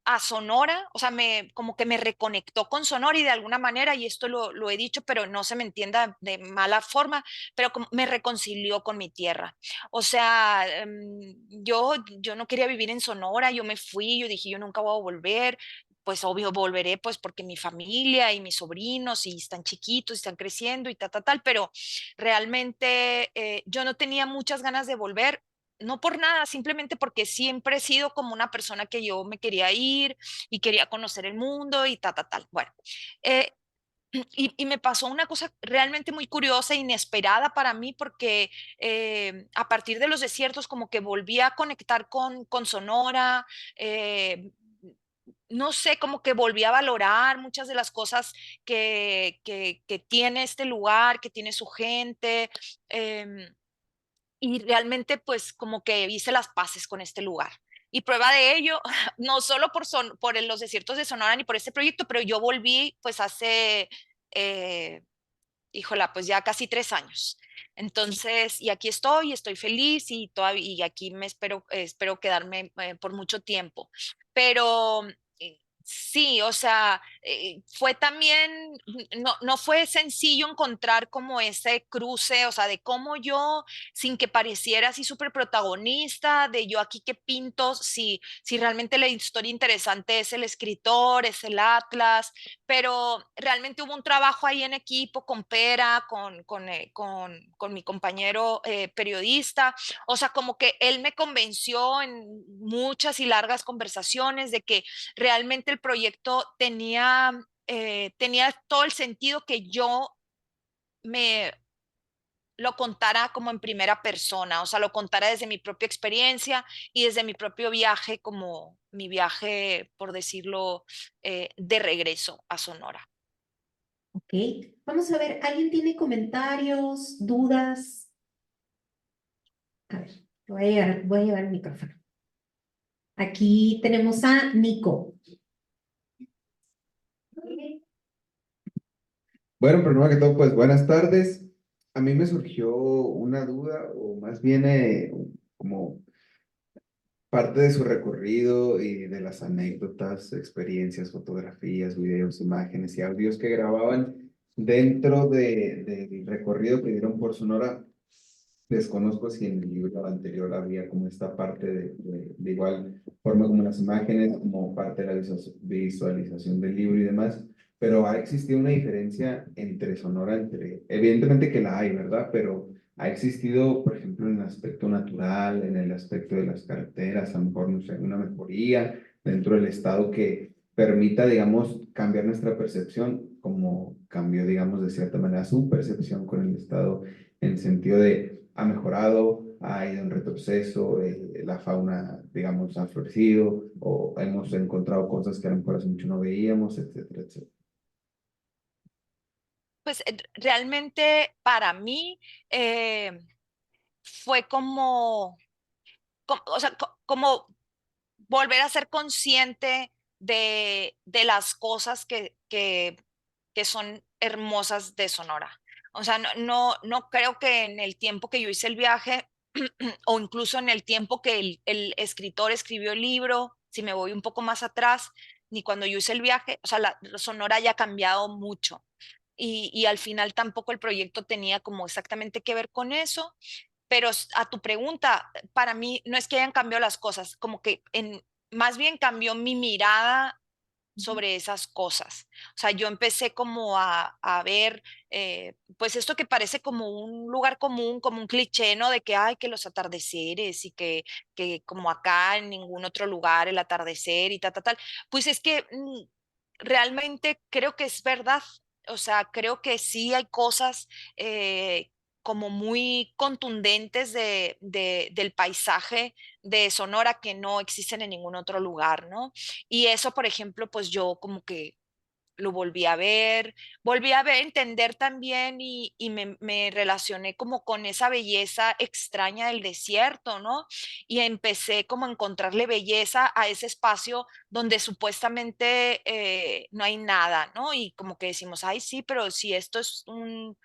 a Sonora, o sea, como que me reconectó con Sonora y de alguna manera, y esto lo he dicho, pero no se me entienda de mala forma, pero como me reconcilió con mi tierra. O sea, yo no quería vivir en Sonora, yo me fui, yo dije, yo nunca voy a volver. Pues obvio volveré, pues porque mi familia y mis sobrinos y están chiquitos y están creciendo y tal, pero realmente yo no tenía muchas ganas de volver, no por nada, simplemente porque siempre he sido como una persona que yo me quería ir y quería conocer el mundo y tal. Bueno, eh, y me pasó una cosa realmente muy curiosa e inesperada para mí, porque a partir de los desiertos como que volví a conectar con Sonora. No sé, como que volví a valorar muchas de las cosas que tiene este lugar, que tiene su gente. em, y realmente pues como que hice las paces con este lugar. Y prueba de ello, no solo por los desiertos de Sonora ni por este proyecto, pero yo volví pues hace, eh, híjola, pues ya casi 3 años. Entonces, y aquí estoy feliz y, todavía, y aquí me espero quedarme por mucho tiempo. Pero sí, o sea, fue también, no fue sencillo encontrar como ese cruce, o sea, de cómo yo, sin que pareciera así súper protagonista, de yo aquí que pinto, si realmente la historia interesante es el escritor, es el atlas, pero realmente hubo un trabajo ahí en equipo con Pera, con mi compañero periodista, o sea, como que él me convenció en muchas y largas conversaciones de que realmente el proyecto tenía todo el sentido que yo me lo contara como en primera persona, o sea, lo contara desde mi propia experiencia y desde mi propio viaje, como mi viaje, por decirlo, de regreso a Sonora. Ok, vamos a ver, ¿alguien tiene comentarios, dudas? A ver, voy a llevar el micrófono. Aquí tenemos a Nico. Bueno, primero que todo, pues buenas tardes. A mí me surgió una duda, o más bien como parte de su recorrido y de las anécdotas, experiencias, fotografías, videos, imágenes y audios que grababan dentro del recorrido que dieron por Sonora. Desconozco si en el libro anterior había como esta parte de igual forma como las imágenes, como parte de la visualización del libro y demás, pero ha existido una diferencia entre Sonora, evidentemente que la hay, ¿verdad? Pero ha existido, por ejemplo, en el aspecto natural, en el aspecto de las carreteras, a lo mejor, no sé, una mejoría dentro del estado que permita, digamos, cambiar nuestra percepción, como cambió, digamos, de cierta manera su percepción con el estado en el sentido de ha mejorado, ha ido en retroceso, la fauna, digamos, ha florecido, o hemos encontrado cosas que a lo mejor hace mucho no veíamos, etcétera, etcétera. Pues realmente para mí fue o sea, como volver a ser consciente de las cosas que son hermosas de Sonora. O sea, no creo que en el tiempo que yo hice el viaje o incluso en el tiempo que el escritor escribió el libro, si me voy un poco más atrás, ni cuando yo hice el viaje, o sea, la Sonora ya ha cambiado mucho. Y al final tampoco el proyecto tenía como exactamente que ver con eso, pero a tu pregunta, para mí no es que hayan cambiado las cosas, como que más bien cambió mi mirada sobre esas cosas. O sea, yo empecé como a ver, pues esto que parece como un lugar común, como un cliché, ¿no? De que hay que los atardeceres y que como acá en ningún otro lugar el atardecer y tal, tal, tal. Pues es que realmente creo que es verdad. O sea, creo que sí hay cosas como muy contundentes del paisaje de Sonora que no existen en ningún otro lugar, ¿no? Y eso, por ejemplo, pues yo como que lo volví a ver, entender también y me relacioné como con esa belleza extraña del desierto, ¿no? Y empecé como a encontrarle belleza a ese espacio donde supuestamente no hay nada, ¿no? Y como que decimos, ay, sí, pero si esto es un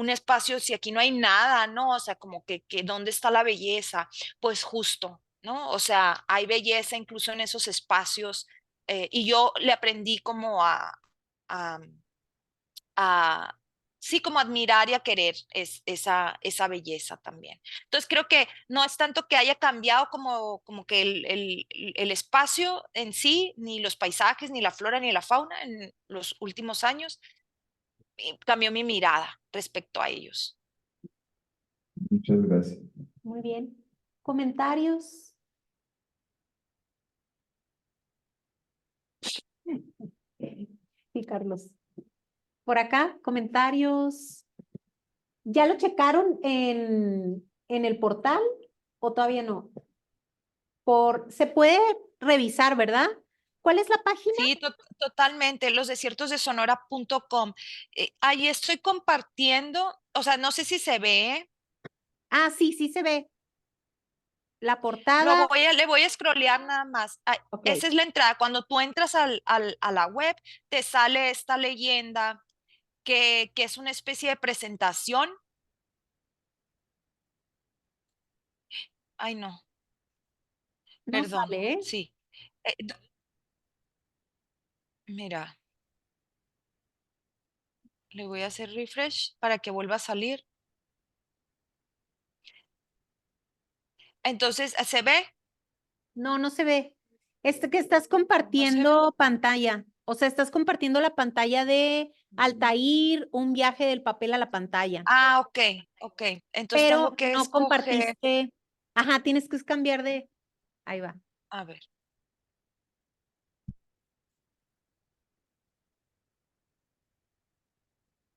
espacio, si aquí no hay nada, ¿no? O sea, como que ¿dónde está la belleza? Pues justo, ¿no? O sea, hay belleza incluso en esos espacios y yo le aprendí como a, a sí, como admirar y a querer esa belleza también. Entonces creo que no es tanto que haya cambiado como que el espacio en sí, ni los paisajes, ni la flora, ni la fauna en los últimos años, cambió mi mirada respecto a ellos. Muchas gracias. Muy bien. ¿Comentarios? Sí, Carlos. Por acá, comentarios. ¿Ya lo checaron en el portal o todavía no? Se puede revisar, ¿verdad? ¿Cuál es la página? Sí, totalmente, losdesiertosdesonora.com. Ahí estoy compartiendo, o sea, no sé si se ve. Ah, sí, sí se ve. La portada. Le voy a scrollear nada más. Ah, Ok. esa es la entrada. Cuando tú entras a la web, te sale esta leyenda que es una especie de presentación. Ay, no, No perdón. sale, ¿eh? Sí. Mira, le voy a hacer refresh para que vuelva a salir. Entonces, ¿se ve? No, no se ve. Que estás ¿No se ve? compartiendo pantalla. O sea, estás compartiendo la pantalla de Altair, un viaje del papel a la pantalla. Ah, ok, ok. Entonces Pero tengo que no escoger. compartiste. Ajá, tienes que cambiar de. Ahí va. A ver,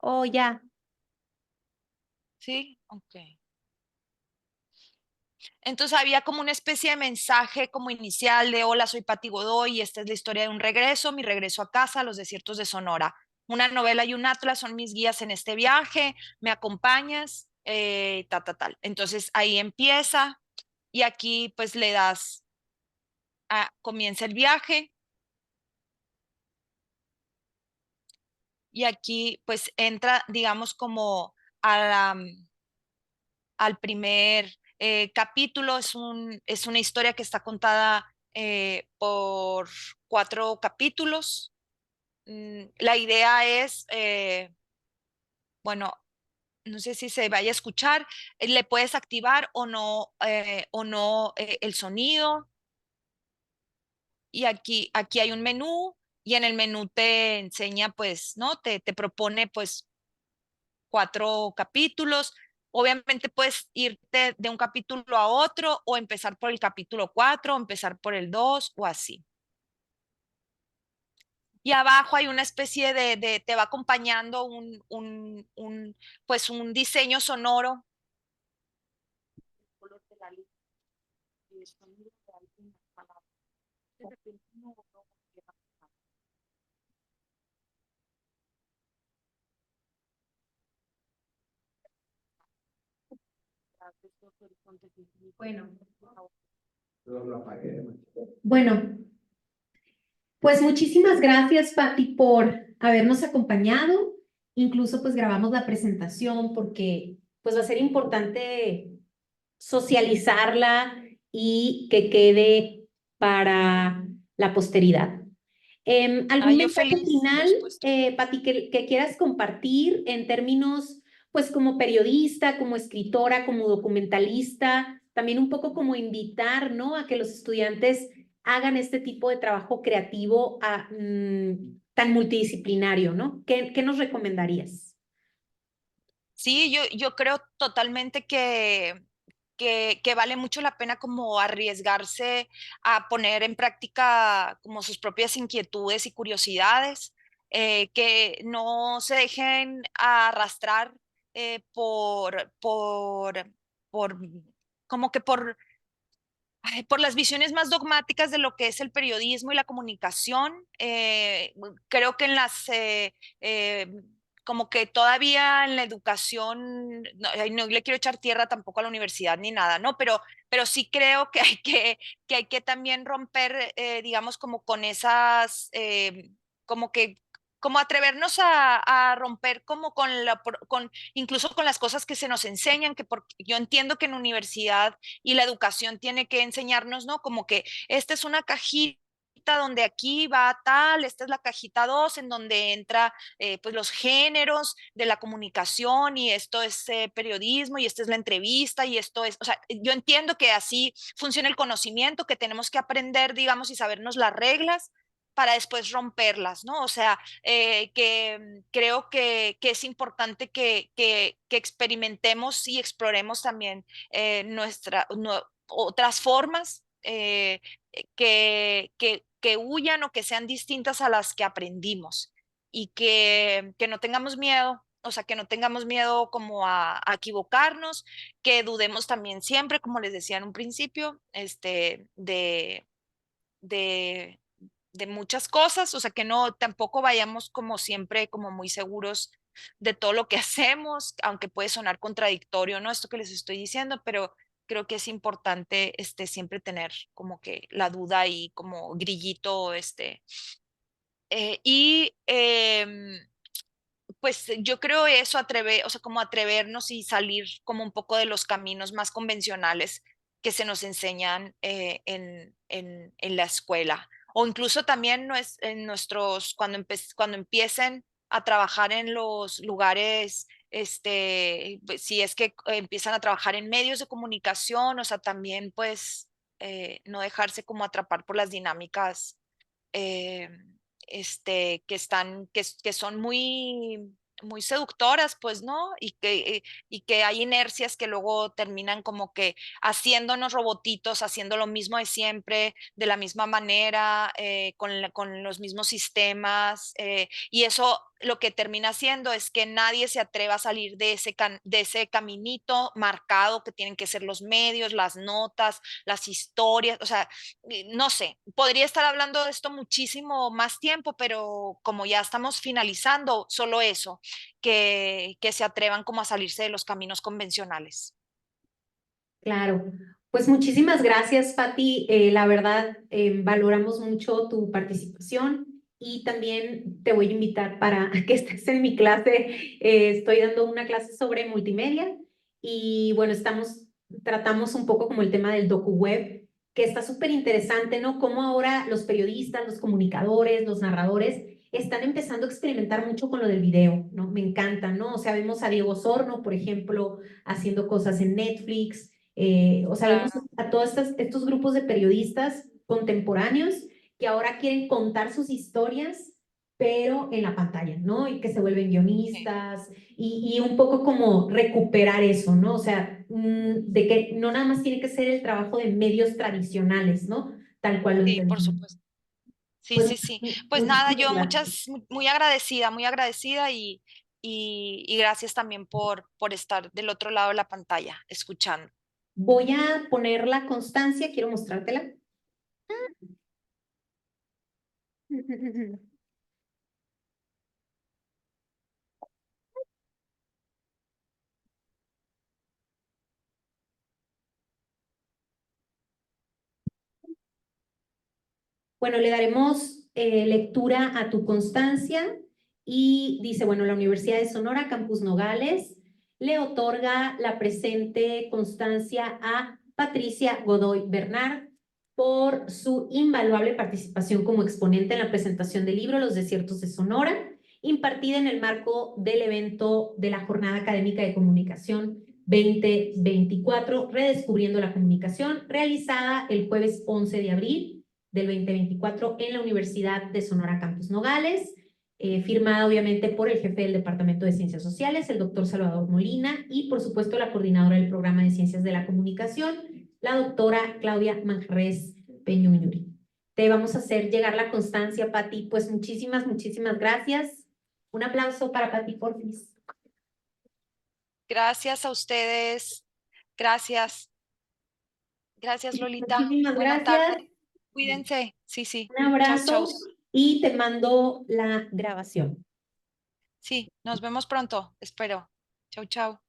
Oh, ya. ¿sí? Ok. Entonces había como una especie de mensaje como inicial de hola, soy Pati Godoy y esta es la historia de un regreso, mi regreso a casa, a los desiertos de Sonora. Una novela y un atlas son mis guías en este viaje, me acompañas, tal. Entonces ahí empieza y aquí pues le das, comienza el viaje y aquí pues entra, digamos, como a al primer capítulo, es una historia que está contada por 4 capítulos. La idea es, bueno, no sé si se vaya a escuchar, le puedes activar o no el sonido. Y aquí hay un menú y en el menú te enseña, pues, ¿no? Te propone, pues, 4 capítulos. Obviamente puedes irte de un capítulo a otro o empezar por el capítulo 4 o empezar por el 2 o así. Y abajo hay una especie te va acompañando pues un diseño sonoro. Bueno, Lo apagué. bueno, pues muchísimas gracias, Pati, por habernos acompañado. Incluso pues grabamos la presentación porque pues va a ser importante socializarla y que quede para la posteridad. ¿Algún Yo mensaje feliz, por final, supuesto. Pati, que quieras compartir en términos, pues como periodista, como escritora, como documentalista, también un poco como invitar, ¿no? A que los estudiantes hagan este tipo de trabajo creativo tan multidisciplinario, ¿no? ¿Qué nos recomendarías? Sí, yo creo totalmente que vale mucho la pena como arriesgarse a poner en práctica como sus propias inquietudes y curiosidades, que no se dejen arrastrar eh, por, por, por, como que por las visiones más dogmáticas de lo que es el periodismo y la comunicación. Creo que eh, como que todavía en la educación, no, ay, no le quiero echar tierra tampoco a la universidad ni nada, ¿no? Pero sí creo que que hay que también romper, digamos, como con esas, como que, como atrevernos a romper como con, incluso con las cosas que se nos enseñan, que porque yo entiendo que en universidad y la educación tiene que enseñarnos, ¿no? Como que esta es una cajita donde aquí va tal, esta es la cajita 2 en donde entra pues los géneros de la comunicación y esto es periodismo y esta es la entrevista y esto es, o sea, yo entiendo que así funciona el conocimiento, que tenemos que aprender, digamos, y sabernos las reglas para después romperlas, ¿no? O sea, creo que es importante que experimentemos y exploremos también otras formas que huyan o que sean distintas a las que aprendimos y que no tengamos miedo. O sea, que no tengamos miedo como a equivocarnos, que dudemos también siempre, como les decía en un principio, de, de muchas cosas, o sea, que no tampoco vayamos como siempre, como muy seguros de todo lo que hacemos, aunque puede sonar contradictorio, ¿no? Esto que les estoy diciendo, pero creo que es importante siempre tener como que la duda y como grillito, y pues yo creo eso, o sea, como atrevernos y salir como un poco de los caminos más convencionales que se nos enseñan en la escuela. O incluso también en cuando empiecen a trabajar en los lugares, pues, si es que empiezan a trabajar en medios de comunicación, o sea, también pues no dejarse como atrapar por las dinámicas eh, que son muy seductoras, pues, ¿no? Y que hay inercias que luego terminan como que haciéndonos robotitos, haciendo lo mismo de siempre, de la misma manera, con los mismos sistemas, y eso lo que termina haciendo es que nadie se atreva a salir de ese caminito marcado que tienen que ser los medios, las notas, las historias, o sea, no sé, podría estar hablando de esto muchísimo más tiempo, pero como ya estamos finalizando, solo eso, que se atrevan como a salirse de los caminos convencionales. Claro, pues muchísimas gracias, Pati. La verdad, valoramos mucho tu participación y también te voy a invitar para que estés en mi clase. Estoy dando una clase sobre multimedia y bueno, estamos tratamos un poco como el tema del DocuWeb, que está súper interesante, ¿no? Cómo ahora los periodistas, los comunicadores, los narradores están empezando a experimentar mucho con lo del video, ¿no? Me encanta, ¿no? O sea, vemos a Diego Osorno, por ejemplo, haciendo cosas en Netflix, o sea, vemos Claro, a todos estos grupos de periodistas contemporáneos que ahora quieren contar sus historias, pero en la pantalla, ¿no? Y que se vuelven sí, guionistas y un poco como recuperar eso, ¿no? O sea, de que no nada más tiene que ser el trabajo de medios tradicionales, ¿no? Tal cual lo sí, por entendemos. supuesto. Sí, Pues sí, sí. Pues nada, muchísimas yo gracias. muy agradecida y gracias también por estar del otro lado de la pantalla, escuchando. Voy a poner la constancia, quiero mostrártela. Bueno, le daremos lectura a tu constancia y dice, bueno, la Universidad de Sonora, Campus Nogales, le otorga la presente constancia a Patricia Godoy Bernard por su invaluable participación como exponente en la presentación del libro Los Desiertos de Sonora, impartida en el marco del evento de la Jornada Académica de Comunicación 2024, Redescubriendo la Comunicación, realizada el jueves 11 de abril del 2024 en la Universidad de Sonora Campus Nogales, firmada obviamente por el jefe del Departamento de Ciencias Sociales, el doctor Salvador Molina, y por supuesto la coordinadora del Programa de Ciencias de la Comunicación, la doctora Claudia Manjarres Peñuñuri. Te vamos a hacer llegar la constancia, Pati. Pues muchísimas gracias. Un aplauso para Pati Porfis. Gracias a ustedes. Gracias. Gracias, Lolita. Muchísimas Buena tarde. gracias. Cuídense. Sí, sí. Un Chau, chau. abrazo y te mando la grabación. Sí, nos vemos pronto. Espero. Chau, chau.